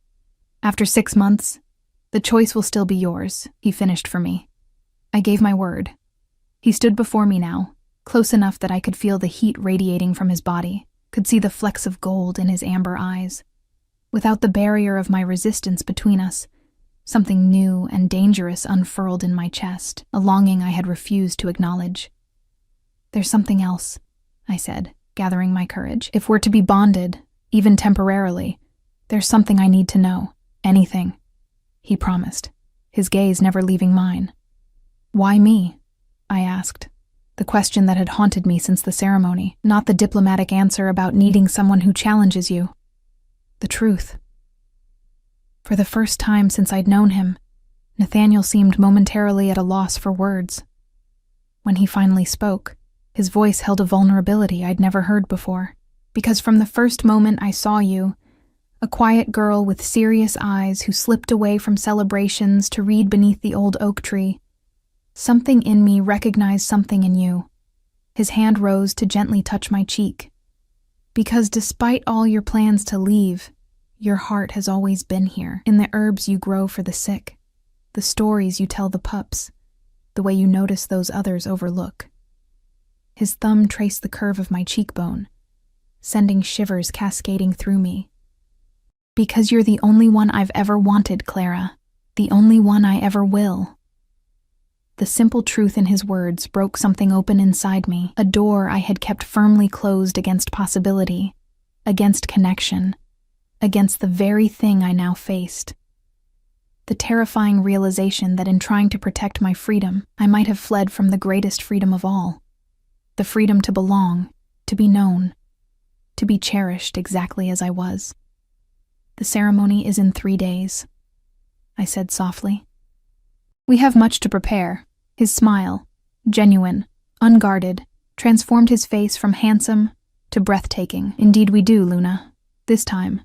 "After 6 months, the choice will still be yours," he finished for me. I gave my word. He stood before me now, close enough that I could feel the heat radiating from his body, could see the flecks of gold in his amber eyes. Without the barrier of my resistance between us, something new and dangerous unfurled in my chest, a longing I had refused to acknowledge. "There's something else," I said, gathering my courage. "If we're to be bonded, even temporarily, there's something I need to know. Anything," he promised, his gaze never leaving mine. "Why me?" I asked, the question that had haunted me since the ceremony, not the diplomatic answer about needing someone who challenges you. The truth. For the first time since I'd known him, Nathaniel seemed momentarily at a loss for words. When he finally spoke, his voice held a vulnerability I'd never heard before. "Because from the first moment I saw you, a quiet girl with serious eyes who slipped away from celebrations to read beneath the old oak tree, something in me recognized something in you." His hand rose to gently touch my cheek. "Because despite all your plans to leave, your heart has always been here, in the herbs you grow for the sick, the stories you tell the pups, the way you notice those others overlook." His thumb traced the curve of my cheekbone, sending shivers cascading through me. "Because you're the only one I've ever wanted, Clara. The only one I ever will." The simple truth in his words broke something open inside me, a door I had kept firmly closed against possibility, against connection, against the very thing I now faced. The terrifying realization that in trying to protect my freedom, I might have fled from the greatest freedom of all. The freedom to belong, to be known, to be cherished exactly as I was. "The ceremony is in 3 days," I said softly. "We have much to prepare." His smile, genuine, unguarded, transformed his face from handsome to breathtaking. "Indeed we do, Luna. This time,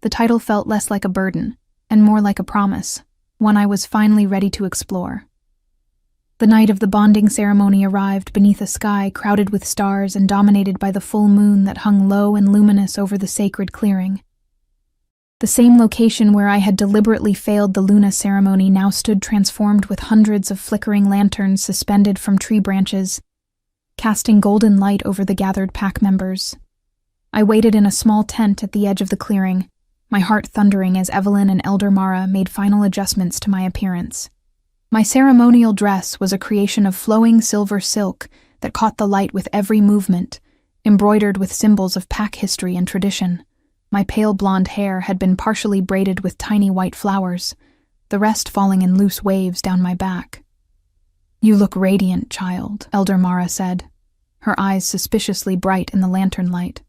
the title felt less like a burden and more like a promise, one I was finally ready to explore." The night of the bonding ceremony arrived beneath a sky crowded with stars and dominated by the full moon that hung low and luminous over the sacred clearing. The same location where I had deliberately failed the Luna ceremony now stood transformed with hundreds of flickering lanterns suspended from tree branches, casting golden light over the gathered pack members. I waited in a small tent at the edge of the clearing, my heart thundering as Evelyn and Elder Mara made final adjustments to my appearance. My ceremonial dress was a creation of flowing silver silk that caught the light with every movement, embroidered with symbols of pack history and tradition. My pale blonde hair had been partially braided with tiny white flowers, the rest falling in loose waves down my back. "You look radiant, child," Elder Mara said, her eyes suspiciously bright in the lantern light.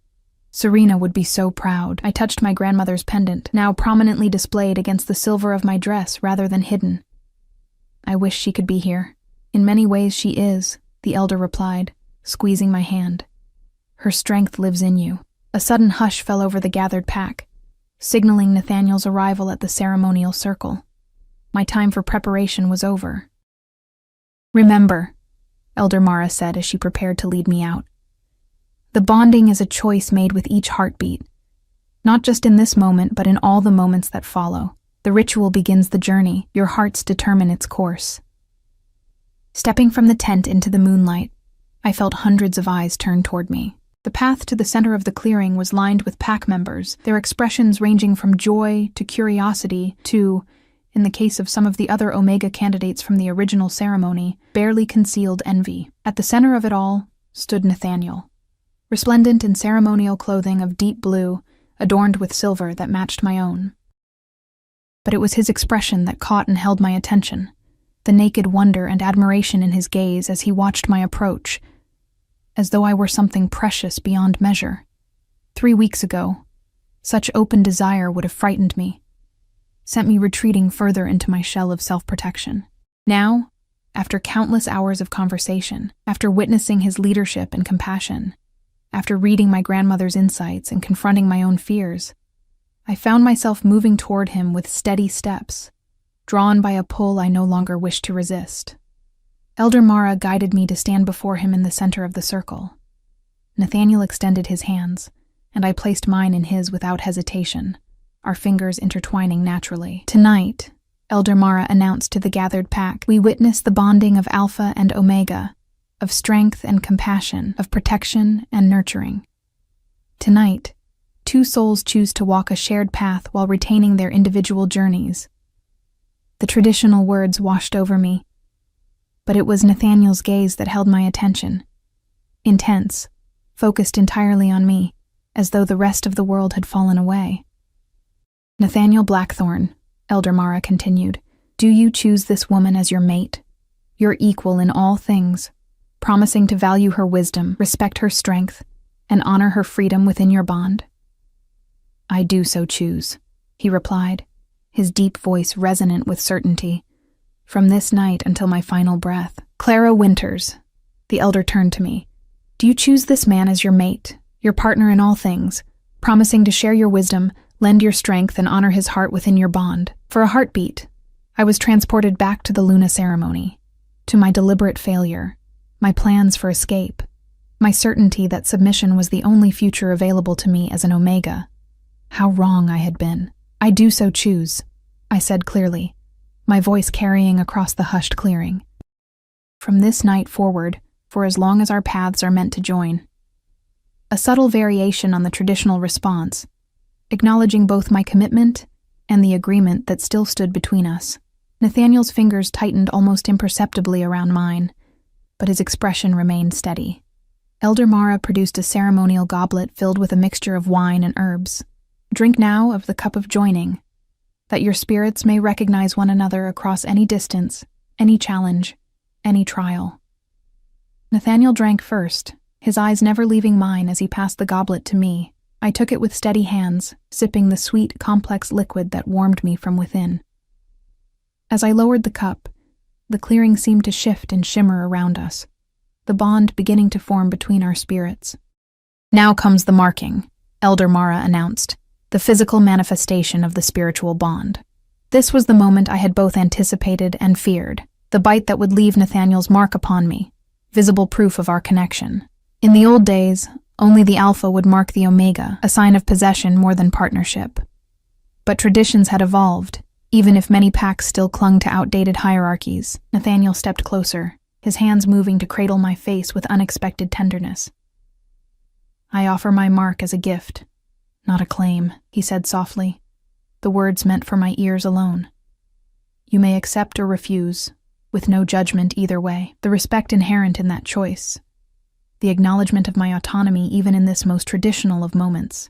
"Serena would be so proud." I touched my grandmother's pendant, now prominently displayed against the silver of my dress rather than hidden. "I wish she could be here." "In many ways she is," the elder replied, squeezing my hand. "Her strength lives in you." A sudden hush fell over the gathered pack, signaling Nathaniel's arrival at the ceremonial circle. My time for preparation was over. "Remember," Elder Mara said as she prepared to lead me out, "the bonding is a choice made with each heartbeat, not just in this moment but in all the moments that follow. The ritual begins the journey, your hearts determine its course." Stepping from the tent into the moonlight, I felt hundreds of eyes turn toward me. The path to the center of the clearing was lined with pack members, their expressions ranging from joy to curiosity to, in the case of some of the other Omega candidates from the original ceremony, barely concealed envy. At the center of it all stood Nathaniel, resplendent in ceremonial clothing of deep blue, adorned with silver that matched my own. But it was his expression that caught and held my attention, the naked wonder and admiration in his gaze as he watched my approach, as though I were something precious beyond measure. 3 weeks ago, such open desire would have frightened me. sent me retreating further into my shell of self-protection. Now, after countless hours of conversation, after witnessing his leadership and compassion, after reading my grandmother's insights and confronting my own fears, I found myself moving toward him with steady steps, drawn by a pull I no longer wished to resist. Elder Mara guided me to stand before him in the center of the circle. Nathaniel extended his hands, and I placed mine in his without hesitation, our fingers intertwining naturally. Tonight, Elder Mara announced to the gathered pack, we witness the bonding of Alpha and Omega, of strength and compassion, of protection and nurturing. Tonight, two souls choose to walk a shared path while retaining their individual journeys. The traditional words washed over me, but it was Nathaniel's gaze that held my attention. Intense, focused entirely on me, as though the rest of the world had fallen away. Nathaniel Blackthorne, Elder Mara continued, do you choose this woman as your mate, your equal in all things, promising to value her wisdom, respect her strength, and honor her freedom within your bond? I do so choose, he replied, his deep voice resonant with certainty. From this night until my final breath. Clara Winters, the elder turned to me. Do you choose this man as your mate, your partner in all things, promising to share your wisdom, lend your strength, and honor his heart within your bond? For a heartbeat, I was transported back to the Luna ceremony, to my deliberate failure, my plans for escape, my certainty that submission was the only future available to me as an Omega. How wrong I had been. I do so choose, I said clearly, my voice carrying across the hushed clearing. From this night forward, for as long as our paths are meant to join. A subtle variation on the traditional response, acknowledging both my commitment and the agreement that still stood between us. Nathaniel's fingers tightened almost imperceptibly around mine, but his expression remained steady. Elder Mara produced a ceremonial goblet filled with a mixture of wine and herbs. Drink now of the cup of joining, that your spirits may recognize one another across any distance, any challenge, any trial. Nathaniel drank first, his eyes never leaving mine as he passed the goblet to me. I took it with steady hands, sipping the sweet, complex liquid that warmed me from within. As I lowered the cup, the clearing seemed to shift and shimmer around us, the bond beginning to form between our spirits. Now comes the marking, Elder Mara announced, the physical manifestation of the spiritual bond. This was the moment I had both anticipated and feared, the bite that would leave Nathaniel's mark upon me, visible proof of our connection. In the old days, only the Alpha would mark the Omega, a sign of possession more than partnership. But traditions had evolved, even if many packs still clung to outdated hierarchies. Nathaniel stepped closer, his hands moving to cradle my face with unexpected tenderness. I offer my mark as a gift, not a claim, he said softly, the words meant for my ears alone. You may accept or refuse, with no judgment either way. The respect inherent in that choice, the acknowledgement of my autonomy even in this most traditional of moments,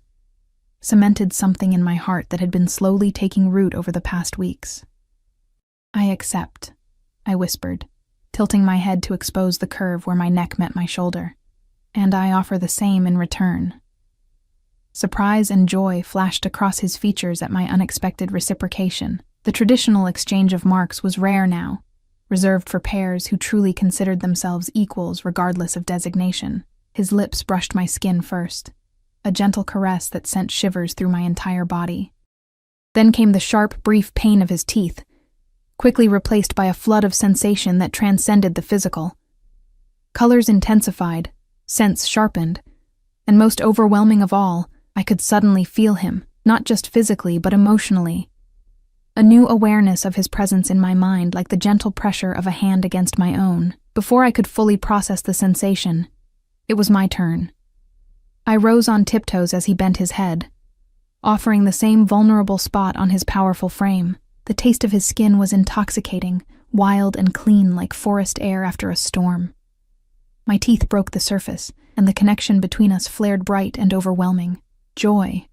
cemented something in my heart that had been slowly taking root over the past weeks. I accept, I whispered, tilting my head to expose the curve where my neck met my shoulder. And I offer the same in return. Surprise and joy flashed across his features at my unexpected reciprocation. The traditional exchange of marks was rare now, reserved for pairs who truly considered themselves equals regardless of designation. His lips brushed my skin first, a gentle caress that sent shivers through my entire body. Then came the sharp, brief pain of his teeth, quickly replaced by a flood of sensation that transcended the physical. Colors intensified, scents sharpened, and most overwhelming of all, I could suddenly feel him, not just physically but emotionally. A new awareness of his presence in my mind, like the gentle pressure of a hand against my own. Before I could fully process the sensation, it was my turn. I rose on tiptoes as he bent his head, offering the same vulnerable spot on his powerful frame. The taste of his skin was intoxicating, wild and clean like forest air after a storm. My teeth broke the surface, and the connection between us flared bright and overwhelming. Joy.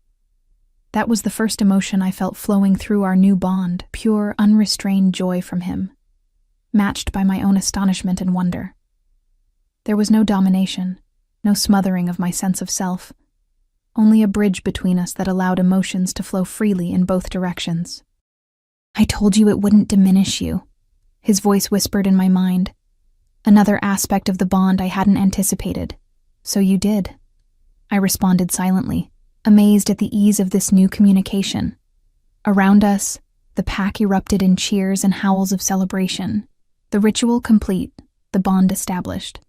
That was the first emotion I felt flowing through our new bond, pure, unrestrained joy from him, matched by my own astonishment and wonder. There was no domination, no smothering of my sense of self, only a bridge between us that allowed emotions to flow freely in both directions. I told you it wouldn't diminish you, his voice whispered in my mind. Another aspect of the bond I hadn't anticipated. So you did. I responded silently, amazed at the ease of this new communication. Around us, the pack erupted in cheers and howls of celebration. The ritual complete, the bond established.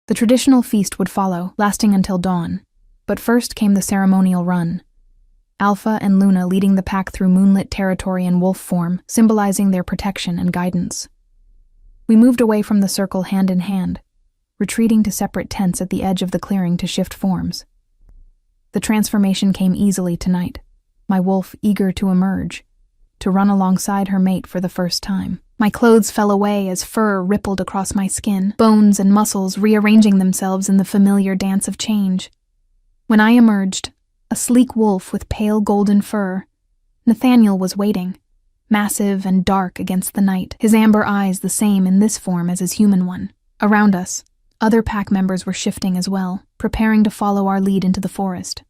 The traditional feast would follow, lasting until dawn. But first came the ceremonial run. Alpha and Luna leading the pack through moonlit territory in wolf form, symbolizing their protection and guidance. We moved away from the circle hand in hand, retreating to separate tents at the edge of the clearing to shift forms. The transformation came easily tonight, my wolf eager to emerge, to run alongside her mate for the first time. My clothes fell away as fur rippled across my skin, bones and muscles rearranging themselves in the familiar dance of change. When I emerged, a sleek wolf with pale golden fur, Nathaniel was waiting, massive and dark against the night, his amber eyes the same in this form as his human one. Around us, other pack members were shifting as well, preparing to follow our lead into the forest.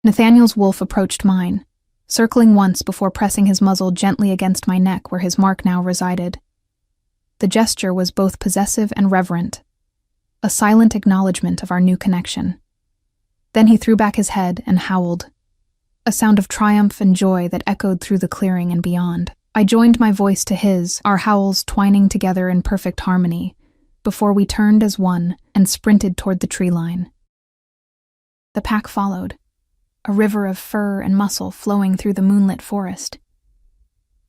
Nathaniel's wolf approached mine, circling once before pressing his muzzle gently against my neck where his mark now resided. The gesture was both possessive and reverent, a silent acknowledgement of our new connection. Then he threw back his head and howled, a sound of triumph and joy that echoed through the clearing and beyond. I joined my voice to his, our howls twining together in perfect harmony, before we turned as one and sprinted toward the tree line. The pack followed, a river of fur and muscle flowing through the moonlit forest.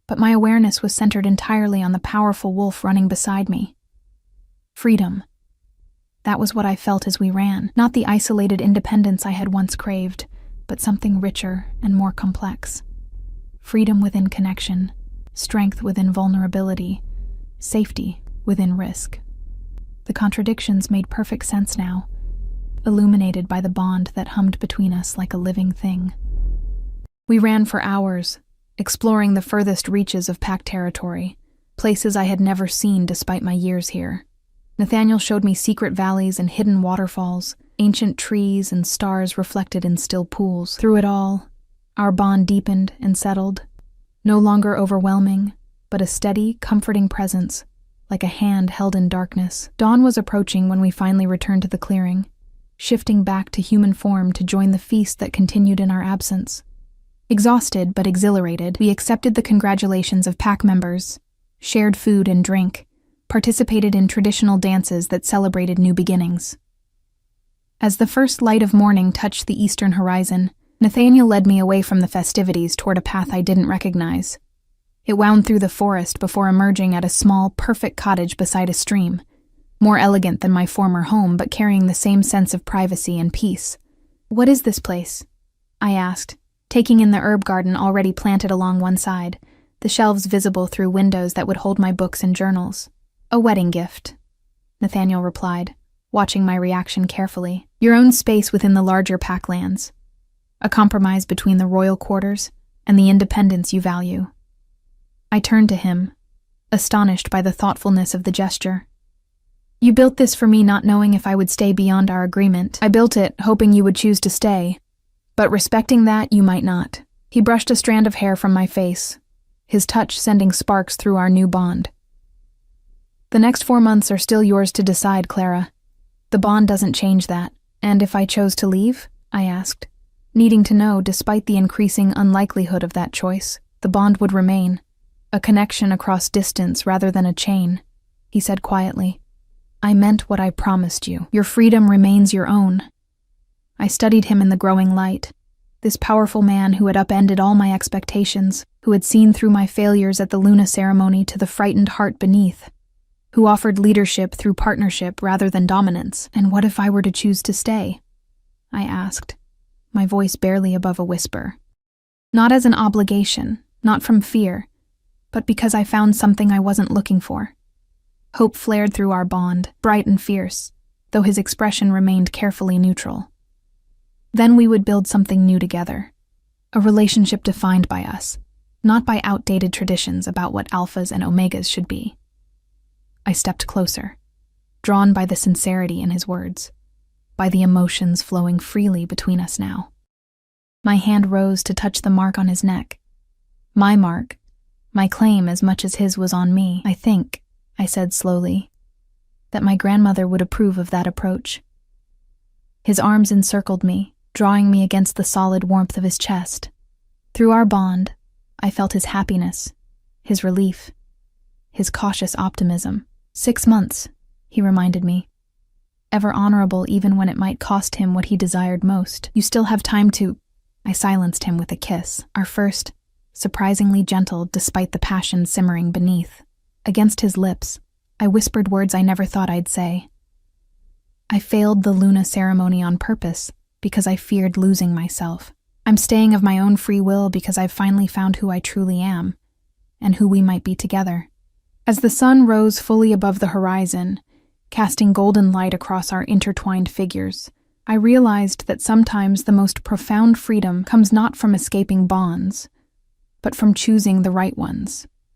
But my awareness was centered entirely on the powerful wolf running beside me. Freedom. That was what I felt as we ran, not the isolated independence I had once craved, but something richer and more complex. Freedom within connection, strength within vulnerability, safety within risk. The contradictions made perfect sense now, illuminated by the bond that hummed between us like a living thing. We ran for hours, exploring the furthest reaches of pack territory, places I had never seen despite my years here. Nathaniel showed me secret valleys and hidden waterfalls, ancient trees and stars reflected in still pools. Through it all, our bond deepened and settled, no longer overwhelming, but a steady, comforting presence, like a hand held in darkness. Dawn was approaching when we finally returned to the clearing, shifting back to human form to join the feast that continued in our absence. Exhausted but exhilarated, we accepted the congratulations of pack members, shared food and drink, participated in traditional dances that celebrated new beginnings. As the first light of morning touched the eastern horizon, Nathaniel led me away from the festivities toward a path I didn't recognize. It wound through the forest before emerging at a small, perfect cottage beside a stream, more elegant than my former home but carrying the same sense of privacy and peace. "What is this place?" I asked, taking in the herb garden already planted along one side, the shelves visible through windows that would hold my books and journals. "A wedding gift," Nathaniel replied, watching my reaction carefully. "Your own space within the larger packlands. A compromise between the royal quarters and the independence you value." I turned to him, astonished by the thoughtfulness of the gesture. "You built this for me not knowing if I would stay beyond our agreement. I built it hoping you would choose to stay, but respecting that you might not." He brushed a strand of hair from my face, his touch sending sparks through our new bond. "The next 4 months are still yours to decide, Clara. The bond doesn't change that. And if I chose to leave?" I asked, needing to know, despite the increasing unlikelihood of that choice, the bond would remain, a connection across distance rather than a chain. He said quietly, "I meant what I promised you. Your freedom remains your own." I studied him in the growing light, this powerful man who had upended all my expectations, who had seen through my failures at the Luna ceremony to the frightened heart beneath, who offered leadership through partnership rather than dominance. "And what if I were to choose to stay?" I asked, my voice barely above a whisper. Not as an obligation, not from fear, but because I found something I wasn't looking for. Hope flared through our bond, bright and fierce, though his expression remained carefully neutral. Then we would build something new together, a relationship defined by us, not by outdated traditions about what alphas and omegas should be. I stepped closer, drawn by the sincerity in his words, by the emotions flowing freely between us now. My hand rose to touch the mark on his neck. My mark, My claim as much as his was on me. I think, I said slowly, that my grandmother would approve of that approach. His arms encircled me, drawing me against the solid warmth of his chest. Through our bond, I felt his happiness, his relief, his cautious optimism. 6 months, he reminded me. Ever honorable even when it might cost him what he desired most. You still have time to... I silenced him with a kiss, our first, surprisingly gentle despite the passion simmering beneath. Against his lips, I whispered words I never thought I'd say. I failed the Luna ceremony on purpose because I feared losing myself. I'm staying of my own free will because I've finally found who I truly am, and who we might be together. As the sun rose fully above the horizon, casting golden light across our intertwined figures, I realized that sometimes the most profound freedom comes not from escaping bonds, but from choosing the right ones.